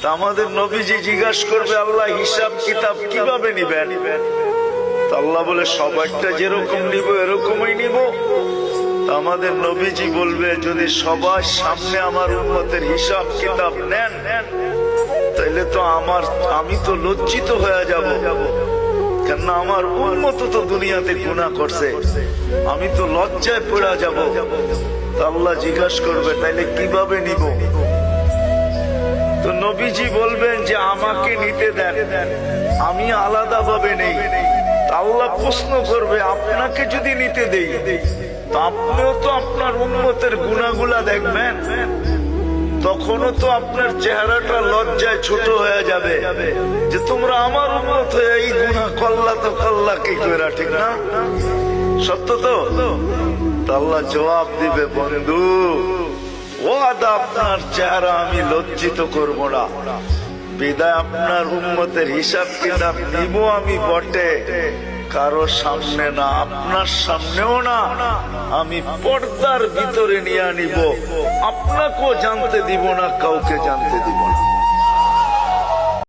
আমাদের নবীজি জিজ্ঞাসা করবে, আল্লাহ হিসাব কিতাব কিভাবে নিবেন? আল্লাহ বলে, সবাইটা যেরকম নিব এরকমই নিব। আমাদের নবীজি বলবে, যদি সবার সামনে আমার উম্মতের হিসাব কিতাব নেন তাইলে তো আমি তো লজ্জিত হয়ে যাব, কেননা আমার উম্মত তো দুনিয়াতে গুনাহ করছে, আমি তো লজ্জায় পড়ে যাব। আল্লাহ জিজ্ঞাসা করবে, তাইলে কিভাবে নিব? তো নবীজি বলবেন যে আমাকে নিতে দেন, আমি আলাদা ভাবে নেই। আল্লাহ প্রশ্ন করবে, আপনাকে যদি নিতে দেই তো আপনিও তো আপনার উম্মতের গুনাহগুলা দেখবেন, তখনও তো আপনার চেহারাটা লজ্জায় ছোট হয়ে যাবে যে তোমরা আমার উম্মত হয়ে এই গুনাহ করলা, তো করলা কি করে, ঠিক না? সত্য তো? আল্লাহ জবাব দিবে, বন্ধু ওয়াদা, আপনার চেহারা আমি লজ্জিত করব না, বিদায় আপনার উম্মতের হিসাব কিতাব নিব আমি বটে, কারো সামনে না, আপনার সামনেও না, আমি পর্দার ভিতরে নিয়ে নিব, আপনাকেও জানতে দিব না, কাউকে জানতে দিব না।